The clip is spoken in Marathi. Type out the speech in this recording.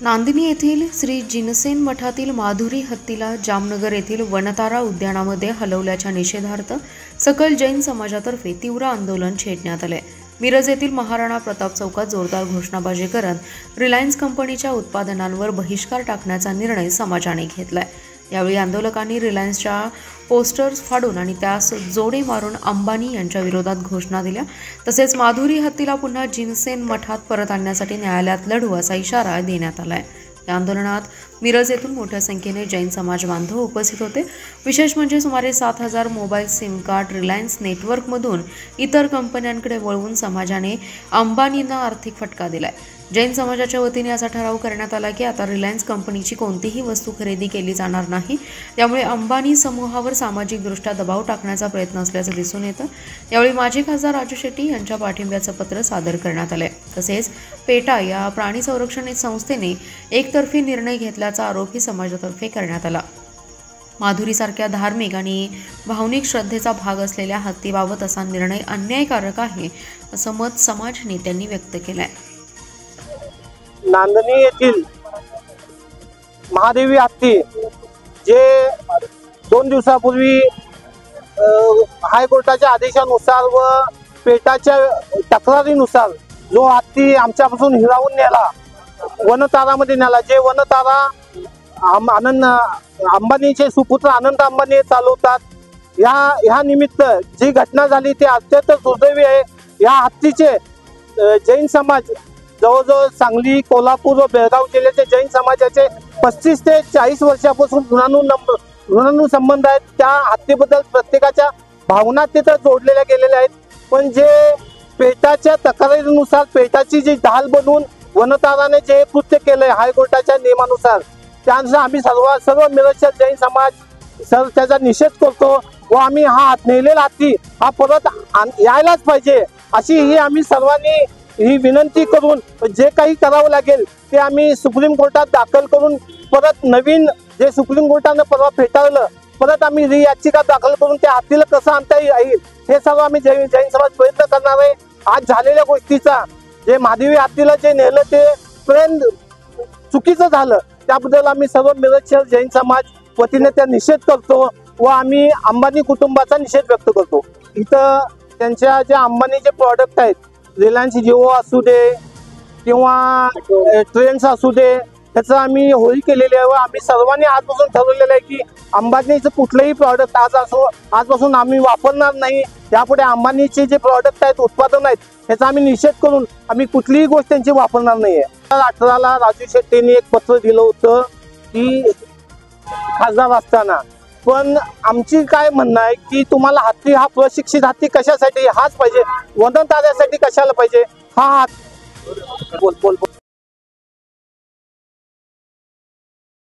नांदणी येथील श्री जिनसेन मठातील माधुरी हत्तीला जामनगर येथील वनतारा उद्यानामध्ये हलवल्याच्या निषेधार्थ सकल जैन समाजातर्फे तीव्र आंदोलन छेडण्यात आले। मिरज येथील महाराणा प्रताप चौकात जोरदार घोषणाबाजी करत रिलायन्स कंपनीच्या उत्पादनांवर बहिष्कार टाकण्याचा निर्णय समाजाने घेतलाय। यावेळी आंदोलकांनी रिलायन्सच्या पोस्टर्स फाडून आणि त्यास जोडे मारून अंबानी यांच्या विरोधात घोषणा दिल्या। तसेच माधुरी हत्तीला पुन्हा जिनसेन मठात परत आणण्यासाठी न्यायालयात लढू असा इशारा देण्यात आलाय। या आंदोलनात मिरज येथून मोठ्या संख्येने जैन समाज बांधव उपस्थित होते। विशेष म्हणजे सुमारे 7,000 मोबाईल सिम कार्ड रिलायन्स नेटवर्कमधून इतर कंपन्यांकडे वळवून समाजाने अंबानींना आर्थिक फटका दिलाय। जैन समाजाच्या वतीने असा ठराव करण्यात आला की आता रिलायन्स कंपनीची कोणतीही वस्तू खरेदी केली जाणार नाही। त्यामुळे अंबानी समूहावर सामाजिकदृष्ट्या दबाव टाकण्याचा प्रयत्न असल्याचे दिसून येतं। यावेळी माजी खासदार राजू शेट्टी यांच्या पाठिंब्याचं पत्र सादर करण्यात आले। तसेच पेटा या प्राणी संरक्षण संस्थेने एकतर्फी निर्णय घेतल्याचा आरोपही समाजातर्फे करण्यात आला। माधुरीसारख्या धार्मिक आणि भावनिक श्रद्धेचा भाग असलेल्या हत्तीबाबत असा निर्णय अन्यायकारक आहे असं मत समाज नेत्यांनी व्यक्त केलंय। नांदणी येथील महादेवी हत्ती जे 2 दिवसापूर्वी हायकोर्टाच्या आदेशानुसार व पेटाच्या तक्रारीनुसार जो हत्ती आमच्यापासून हिरावून नेला, वनतारामध्ये नेला, जे वनतारा अंबानीचे सुपुत्र अनंत अंबानी चालवतात, ह्या निमित्त जी घटना झाली ती अत्यंत दुर्दैवी आहे। या हत्तीचे जैन समाज जवळजवळ सांगली, कोल्हापूर व बेळगाव जिल्ह्याचे जैन समाजाचे 35 ते 40 वर्षापासून ऋणानु संबंध आहेत। त्या हत्तीबद्दल प्रत्येकाच्या भावना तिथं जोडलेल्या गेलेल्या आहेत। पण जे पेटाच्या तक्रारीनुसार पेटाची जी ढाल बनवून वनताराने जे कृत्य केलंय हायकोर्टाच्या नियमानुसार, त्यानुसार आम्ही सर्व मिरजच्या जैन समाज त्याचा निषेध करतो व आम्ही हा नेलेला हत्ती हा परत यायलाच पाहिजे अशी ही आम्ही सर्वांनी ही विनंती करून जे काही करावं लागेल ते आम्ही सुप्रीम कोर्टात दाखल करून परत नवीन जे सुप्रीम कोर्टाने परवा फेटाळलं परत आम्ही याचिका दाखल करून त्या हत्तीला कसं आणता येईल हे सर्व आम्ही जैन समाज प्रयत्न करणार आहे। आज झालेल्या गोष्टीचा जे महादेवी हत्तीला जे नेलं ते ट्रेंड चुकीचं झालं, त्याबद्दल आम्ही सर्व मिरजच्या जैन समाज वतीने त्या निषेध करतो व आम्ही अंबानी कुटुंबाचा निषेध व्यक्त करतो। इथं त्यांच्या जे अंबानीचे प्रॉडक्ट आहेत, रिलायन्स जिओ असू दे किंवा ट्रेंड्स असू दे, त्याचं आम्ही होळी केलेली आहे व आम्ही सर्वांनी आजपासून ठरवलेलं आहे की अंबानीचं कुठलंही प्रॉडक्ट आजपासून आम्ही वापरणार नाही। यापुढे अंबानीचे जे प्रॉडक्ट आहेत, उत्पादन आहेत, त्याचा आम्ही निषेध करून आम्ही कुठलीही गोष्ट त्यांची वापरणार नाही आहे। 2018ला राजू शेट्टींनी एक पत्र दिलं होतं की खासदार असताना, पण आमची काय म्हणणं आहे की तुम्हाला हत्ती हा प्रशिक्षित हत्ती कशासाठी हाच पाहिजे, वनताऱ्यासाठी कशाला पाहिजे हा बोल